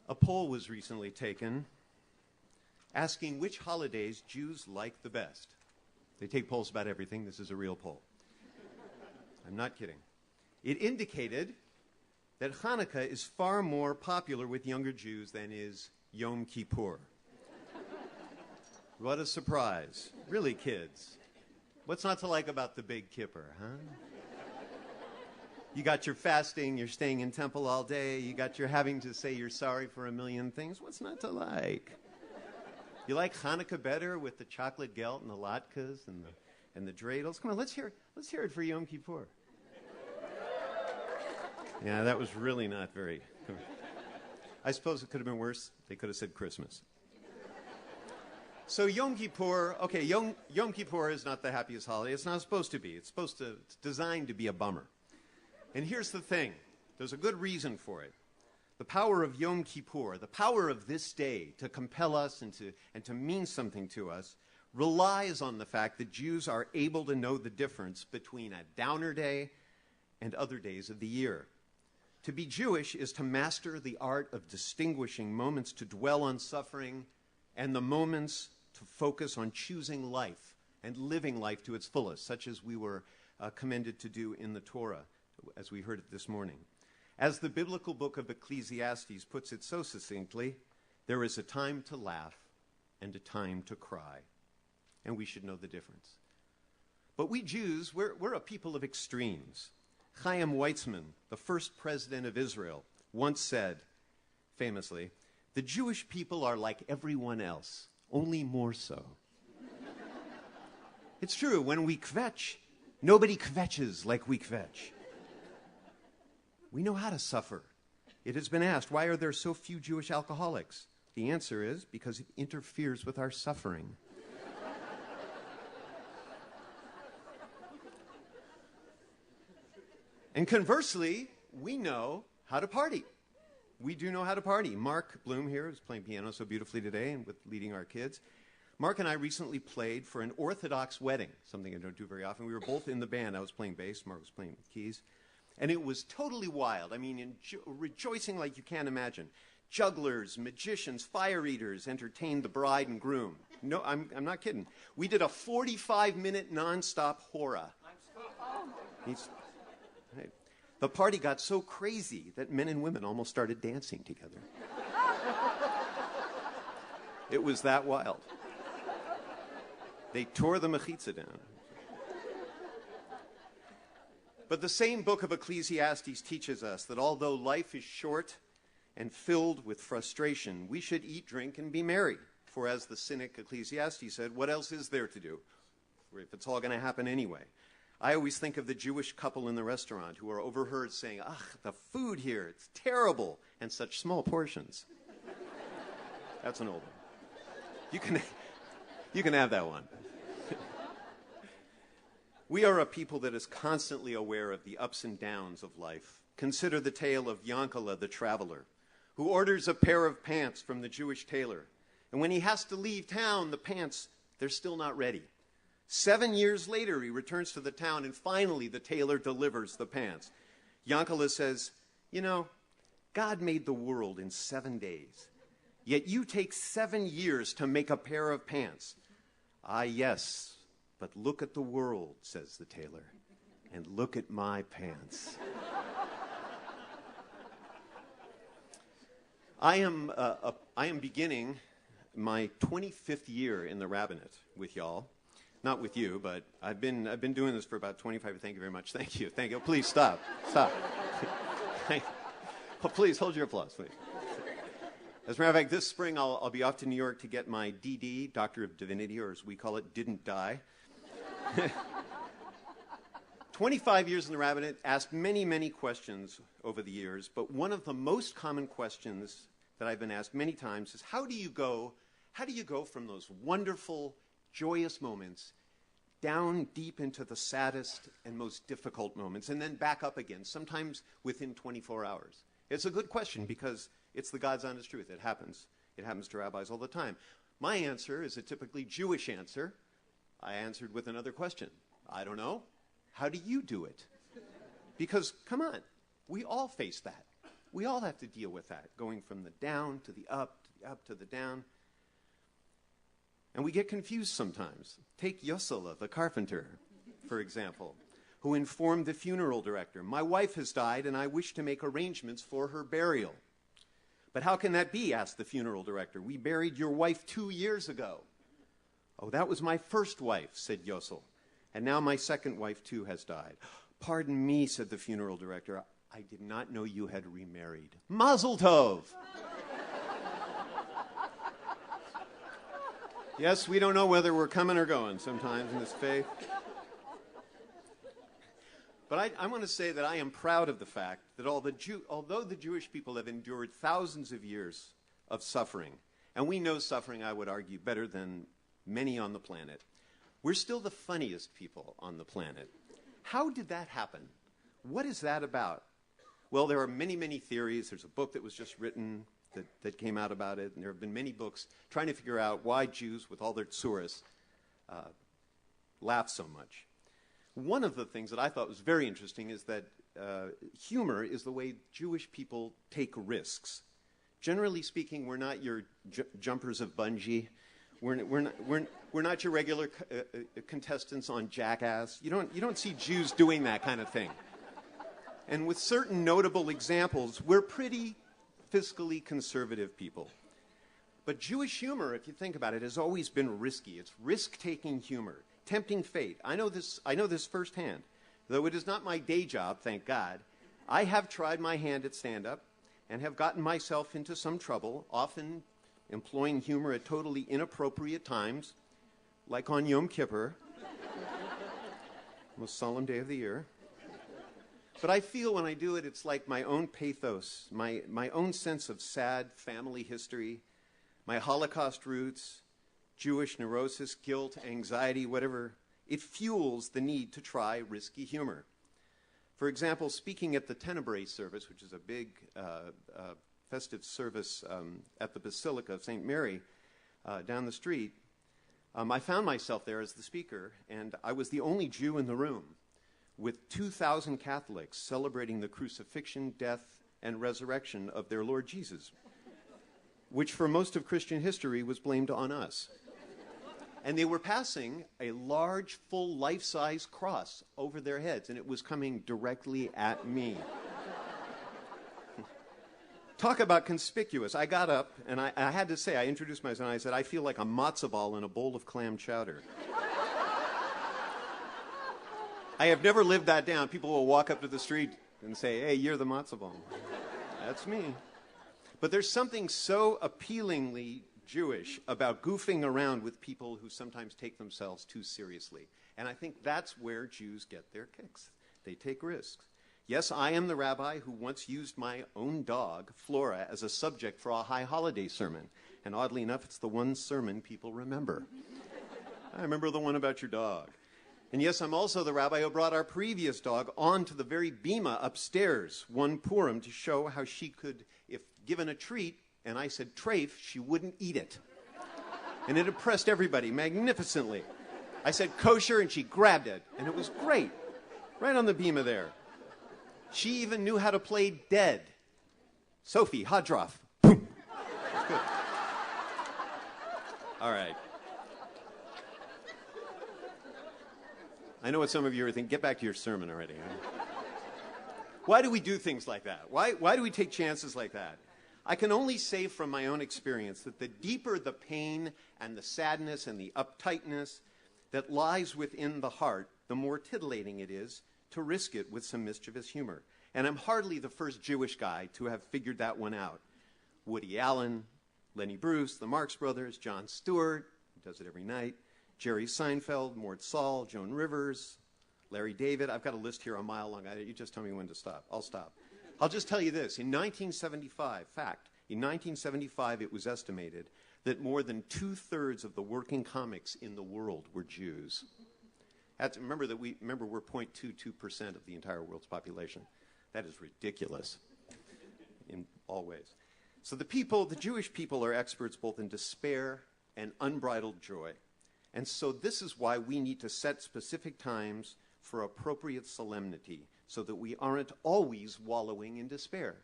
A poll was recently taken asking which holidays Jews like the best. They take polls about everything. This is a real poll. I'm not kidding. It indicated that Hanukkah is far more popular with younger Jews than is Yom Kippur. What a surprise. Really, kids. What's not to like about the big Kippur, huh? You got your fasting, you're staying in temple all day, you got your having to say you're sorry for a million things. What's not to like? You like Hanukkah better with the chocolate gelt and the latkes and the dreidels? Come on, let's hear it for Yom Kippur. Yeah, that was really not very... I suppose it could have been worse. They could have said Christmas. So Yom Kippur, okay, Yom Kippur is not the happiest holiday. It's not supposed to be. It's designed to be a bummer. And here's the thing. There's a good reason for it. The power of Yom Kippur, the power of this day to compel us and to mean something to us, relies on the fact that Jews are able to know the difference between a downer day and other days of the year. To be Jewish is to master the art of distinguishing moments to dwell on suffering and the moments to focus on choosing life and living life to its fullest, such as we were commended to do in the Torah, as we heard it this morning. As the biblical book of Ecclesiastes puts it so succinctly, there is a time to laugh and a time to cry, and we should know the difference. But we Jews, we're a people of extremes. Chaim Weizmann, the first president of Israel, once said, famously, "The Jewish people are like everyone else, only more so." It's true, when we kvetch, nobody kvetches like we kvetch. We know how to suffer. It has been asked, why are there so few Jewish alcoholics? The answer is because it interferes with our suffering. And conversely, we know how to party. We do know how to party. Mark Bloom here is playing piano so beautifully today and with leading our kids. Mark and I recently played for an Orthodox wedding, something I don't do very often. We were both in the band. I was playing bass, Mark was playing keys. And it was totally wild. I mean, rejoicing like you can't imagine. Jugglers, magicians, fire eaters entertained the bride and groom. No, I'm not kidding. We did a 45-minute nonstop hora. Right. The party got so crazy that men and women almost started dancing together. It was that wild. They tore the mechitza down. But the same book of Ecclesiastes teaches us that although life is short and filled with frustration, we should eat, drink, and be merry. For as the cynic Ecclesiastes said, what else is there to do if it's all going to happen anyway? I always think of the Jewish couple in the restaurant who are overheard saying, "Ugh, the food here, it's terrible, and such small portions." That's an old one. You can have that one. We are a people that is constantly aware of the ups and downs of life. Consider the tale of Yankala the traveler, who orders a pair of pants from the Jewish tailor. And when he has to leave town, the pants, they're still not ready. 7 years later, he returns to the town, and finally the tailor delivers the pants. Yankala says, "You know, God made the world in 7 days, yet you take 7 years to make a pair of pants." "Ah, yes. But look at the world," says the tailor, "and look at my pants." I am beginning my 25th year in the rabbinate with y'all. Not with you, but I've been doing this for about 25. Thank you very much. Thank you. Thank you. Please stop. Oh, please hold your applause, please. As a matter of fact, this spring I'll be off to New York to get my DD, Doctor of Divinity, or as we call it, didn't die. 25 years in the rabbinate, asked many, many questions over the years, but one of the most common questions that I've been asked many times is, how do you go from those wonderful, joyous moments down deep into the saddest and most difficult moments, and then back up again, sometimes within 24 hours? It's a good question because it's the God's honest truth. It happens. It happens to rabbis all the time. My answer is a typically Jewish answer. I answered with another question. I don't know. How do you do it? Because, come on, we all face that. We all have to deal with that, going from the down to the up, to the up to the down. And we get confused sometimes. Take Yosela, the carpenter, for example, who informed the funeral director, "My wife has died and I wish to make arrangements for her burial." "But how can that be?" asked the funeral director. "We buried your wife 2 years ago." "Oh, that was my first wife," said Yosel. "And now my second wife too has died." "Pardon me," said the funeral director. "I did not know you had remarried." Mazel tov! Yes, we don't know whether we're coming or going sometimes in this faith. But I want to say that I am proud of the fact that although the Jewish people have endured thousands of years of suffering, and we know suffering, I would argue, better than many on the planet, we're still the funniest people on the planet. How did that happen? What is that about? Well, there are many, many theories. There's a book that was just written that came out about it, and there have been many books trying to figure out why Jews, with all their tsuris, laugh so much. One of the things that I thought was very interesting is that humor is the way Jewish people take risks. Generally speaking, we're not your jumpers of bungee. We're not your regular contestants on Jackass. You don't see Jews doing that kind of thing. And with certain notable examples, we're pretty fiscally conservative people. But Jewish humor, if you think about it, has always been risky. It's risk-taking humor, tempting fate. I know this firsthand. Though it is not my day job, thank God, I have tried my hand at stand-up and have gotten myself into some trouble, often employing humor at totally inappropriate times, like on Yom Kippur, most solemn day of the year. But I feel when I do it, it's like my own pathos, my own sense of sad family history, my Holocaust roots, Jewish neurosis, guilt, anxiety, whatever. It fuels the need to try risky humor. For example, speaking at the Tenebrae service, which is a big festive service at the Basilica of St. Mary down the street, I found myself there as the speaker, and I was the only Jew in the room, with 2,000 Catholics celebrating the crucifixion, death, and resurrection of their Lord Jesus, which for most of Christian history was blamed on us. And they were passing a large, full, life-size cross over their heads, and it was coming directly at me. Talk about conspicuous. I got up, and I had to say, I introduced myself, and I said, "I feel like a matzo ball in a bowl of clam chowder." I have never lived that down. People will walk up to the street and say, "Hey, you're the matzo ball." That's me. But there's something so appealingly Jewish about goofing around with people who sometimes take themselves too seriously. And I think that's where Jews get their kicks. They take risks. Yes, I am the rabbi who once used my own dog, Flora, as a subject for a high holiday sermon. And oddly enough, it's the one sermon people remember. I remember the one about your dog. And yes, I'm also the rabbi who brought our previous dog onto the very bima upstairs one Purim to show how she could, if given a treat, and I said treif, she wouldn't eat it. And it impressed everybody magnificently. I said kosher, and she grabbed it, and it was great. Right on the bima there. She even knew how to play dead. Sophie, Hadroff. Boom. That's good. All right. I know what some of you are thinking. Get back to your sermon already. Huh? Why do we do things like that? Why do we take chances like that? I can only say from my own experience that the deeper the pain and the sadness and the uptightness that lies within the heart, the more titillating it is to risk it with some mischievous humor. And I'm hardly the first Jewish guy to have figured that one out. Woody Allen, Lenny Bruce, the Marx Brothers, Jon Stewart, who does it every night, Jerry Seinfeld, Mort Saul, Joan Rivers, Larry David. I've got a list here a mile long. You just tell me when to stop. I'll stop. I'll just tell you this. In 1975, in 1975 it was estimated that more than 2/3 of the working comics in the world were Jews. Remember we're 0.22% of the entire world's population. That is ridiculous in all ways. So the Jewish people are experts both in despair and unbridled joy. And so this is why we need to set specific times for appropriate solemnity so that we aren't always wallowing in despair.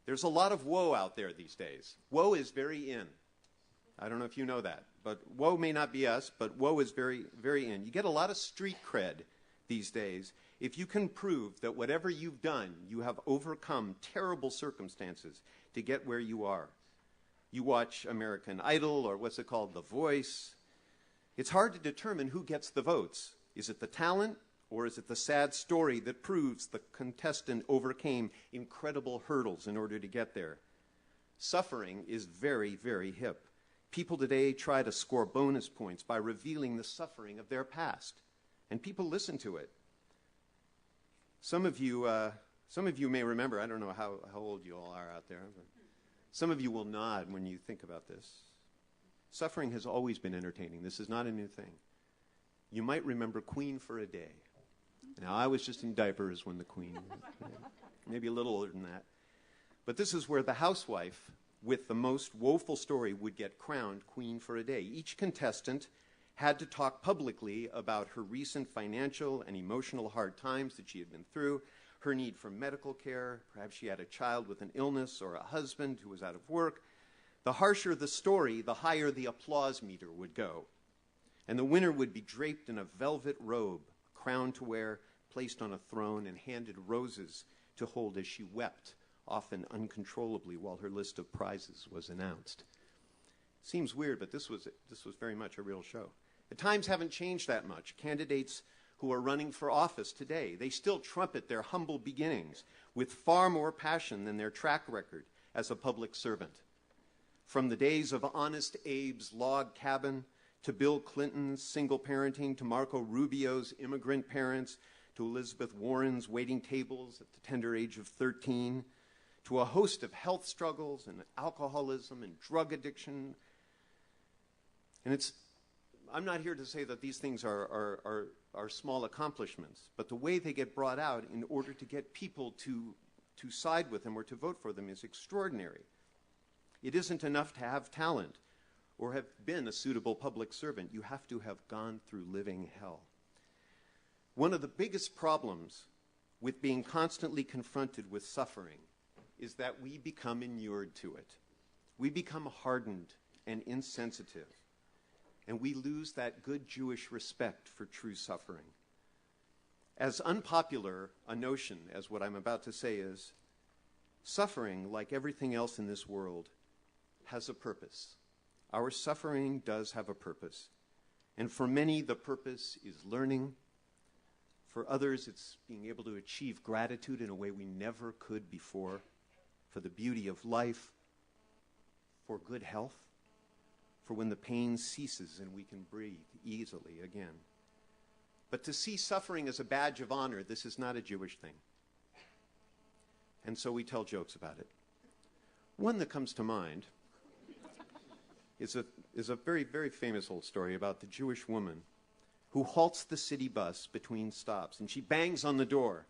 There's a lot of woe out there these days. Woe is very in. I don't know if you know that, but woe may not be us, but woe is very, very in. You get a lot of street cred these days if you can prove that whatever you've done, you have overcome terrible circumstances to get where you are. You watch American Idol, or what's it called, The Voice. It's hard to determine who gets the votes. Is it the talent, or is it the sad story that proves the contestant overcame incredible hurdles in order to get there? Suffering is very, very hip. People today try to score bonus points by revealing the suffering of their past, and people listen to it. Some of you may remember, I don't know how old you all are out there, but some of you will nod when you think about this. Suffering has always been entertaining. This is not a new thing. You might remember Queen for a Day. Now, I was just in diapers when the Queen, maybe a little older than that. But this is where the housewife with the most woeful story would get crowned Queen for a Day. Each contestant had to talk publicly about her recent financial and emotional hard times that she had been through, her need for medical care, perhaps she had a child with an illness or a husband who was out of work. The harsher the story, the higher the applause meter would go. And the winner would be draped in a velvet robe, a crown to wear, placed on a throne, and handed roses to hold as she wept, often uncontrollably, while her list of prizes was announced. Seems weird, but this was very much a real show. The times haven't changed that much. Candidates who are running for office today, they still trumpet their humble beginnings with far more passion than their track record as a public servant. From the days of Honest Abe's log cabin, to Bill Clinton's single parenting, to Marco Rubio's immigrant parents, to Elizabeth Warren's waiting tables at the tender age of 13, to a host of health struggles and alcoholism and drug addiction. And I'm not here to say that these things are small accomplishments, but the way they get brought out in order to get people to side with them or to vote for them is extraordinary. It isn't enough to have talent or have been a suitable public servant. You have to have gone through living hell. One of the biggest problems with being constantly confronted with suffering is that we become inured to it. We become hardened and insensitive, and we lose that good Jewish respect for true suffering. As unpopular a notion as what I'm about to say is, suffering, like everything else in this world, has a purpose. Our suffering does have a purpose. And for many, the purpose is learning. For others, it's being able to achieve gratitude in a way we never could before, for the beauty of life, for good health, for when the pain ceases and we can breathe easily again. But to see suffering as a badge of honor, this is not a Jewish thing. And so we tell jokes about it. One that comes to mind is a very, very famous old story about the Jewish woman who halts the city bus between stops, and she bangs on the door.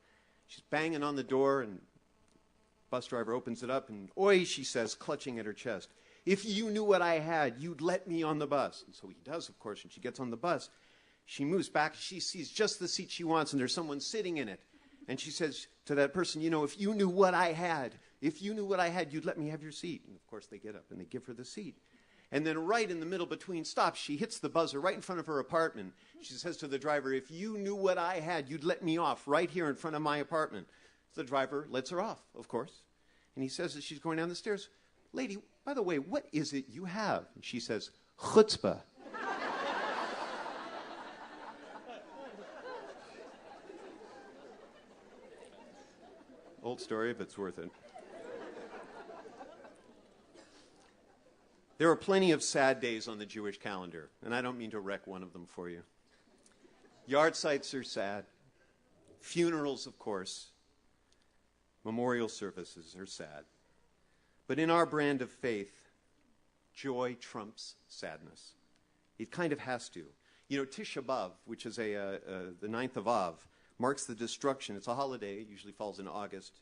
She's banging on the door, and the bus driver opens it up, and "Oi," she says, clutching at her chest, "if you knew what I had, you'd let me on the bus." And so he does, of course, and she gets on the bus. She moves back, she sees just the seat she wants, and there's someone sitting in it. And she says to that person, "If you knew what I had, you'd let me have your seat." And of course they get up and they give her the seat. And then right in the middle between stops, she hits the buzzer right in front of her apartment. She says to the driver, "If you knew what I had, you'd let me off right here in front of my apartment." So the driver lets her off, of course. And he says as she's going down the stairs, "Lady, by the way, what is it you have?" And she says, "Chutzpah." Old story, but it's worth it. There are plenty of sad days on the Jewish calendar, and I don't mean to wreck one of them for you. Yard sites are sad. Funerals, of course. Memorial services are sad. But in our brand of faith, joy trumps sadness. It kind of has to. Tisha B'Av, which is the 9th of Av, marks the destruction. It's a holiday. It usually falls in August.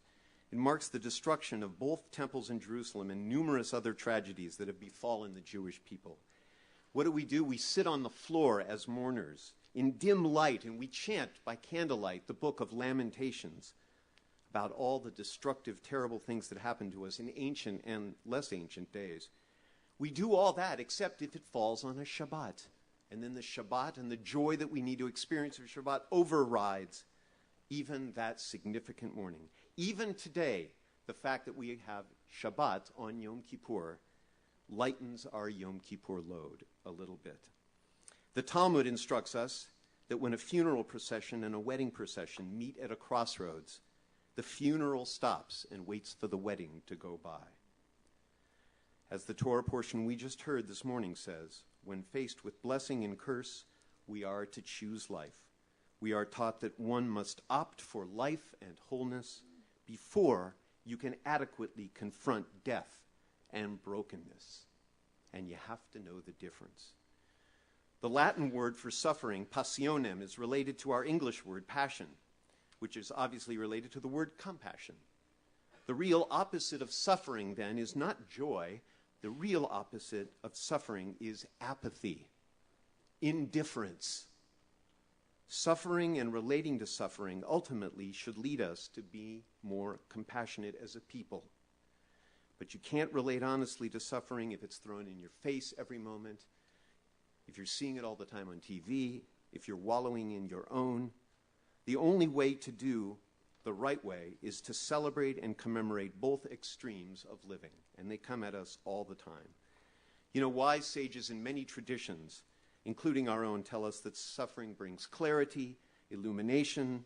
It marks the destruction of both temples in Jerusalem and numerous other tragedies that have befallen the Jewish people. What do? We sit on the floor as mourners in dim light, and we chant by candlelight the book of Lamentations, about all the destructive, terrible things that happened to us in ancient and less ancient days. We do all that except if it falls on a Shabbat. And then the Shabbat and the joy that we need to experience of Shabbat overrides even that significant morning. Even today, the fact that we have Shabbat on Yom Kippur lightens our Yom Kippur load a little bit. The Talmud instructs us that when a funeral procession and a wedding procession meet at a crossroads, the funeral stops and waits for the wedding to go by. As the Torah portion we just heard this morning says, when faced with blessing and curse, we are to choose life. We are taught that one must opt for life and wholeness before you can adequately confront death and brokenness. And you have to know the difference. The Latin word for suffering, passionem, is related to our English word passion, which is obviously related to the word compassion. The real opposite of suffering, then, is not joy. The real opposite of suffering is apathy, indifference. Suffering and relating to suffering ultimately should lead us to be more compassionate as a people. But you can't relate honestly to suffering if it's thrown in your face every moment, if you're seeing it all the time on TV, if you're wallowing in your own. The only way to do the right way is to celebrate and commemorate both extremes of living, and they come at us all the time. You know, wise sages in many traditions, including our own, tell us that suffering brings clarity, illumination.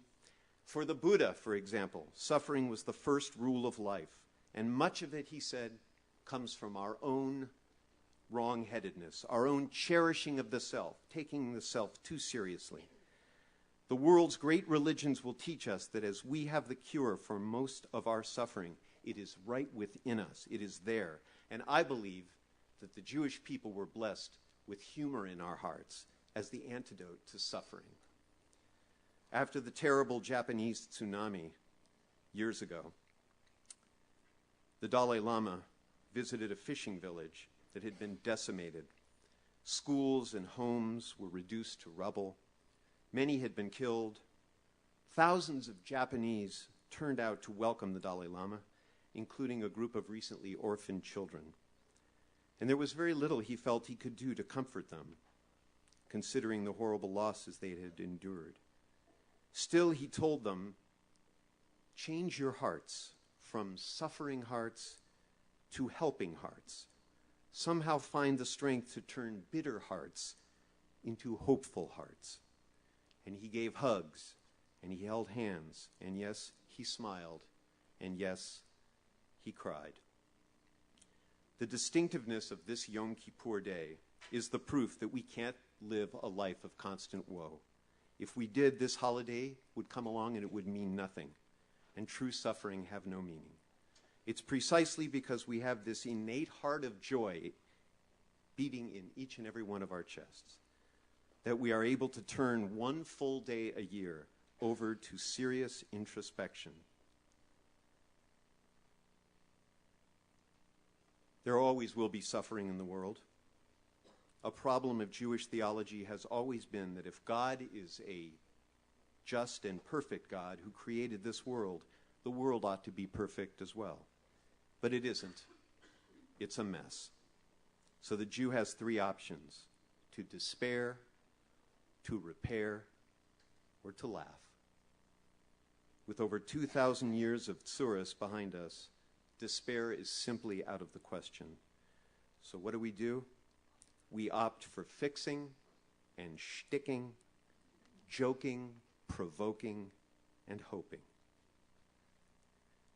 For the Buddha, for example, suffering was the first rule of life, and much of it, he said, comes from our own wrong-headedness, our own cherishing of the self, taking the self too seriously. The world's great religions will teach us that as we have the cure for most of our suffering, it is right within us. It is there. And I believe that the Jewish people were blessed with humor in our hearts as the antidote to suffering. After the terrible Japanese tsunami years ago, the Dalai Lama visited a fishing village that had been decimated. Schools and homes were reduced to rubble. Many had been killed. Thousands of Japanese turned out to welcome the Dalai Lama, including a group of recently orphaned children. And there was very little he felt he could do to comfort them, considering the horrible losses they had endured. Still, he told them, change your hearts from suffering hearts to helping hearts. Somehow find the strength to turn bitter hearts into hopeful hearts. And he gave hugs, and he held hands, and yes, he smiled, and yes, he cried. The distinctiveness of this Yom Kippur day is the proof that we can't live a life of constant woe. If we did, this holiday would come along and it would mean nothing, and true suffering have no meaning. It's precisely because we have this innate heart of joy beating in each and every one of our chests that we are able to turn one full day a year over to serious introspection. There always will be suffering in the world. A problem of Jewish theology has always been that if God is a just and perfect God who created this world, the world ought to be perfect as well. But it isn't. It's a mess. So the Jew has three options: to despair, to repair, or to laugh. With over 2,000 years of tsuris behind us, despair is simply out of the question. So what do? We opt for fixing and shticking, joking, provoking, and hoping.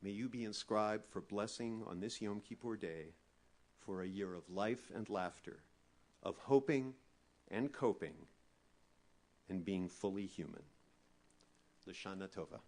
May you be inscribed for blessing on this Yom Kippur day for a year of life and laughter, of hoping and coping, and being fully human. L'shana Tova.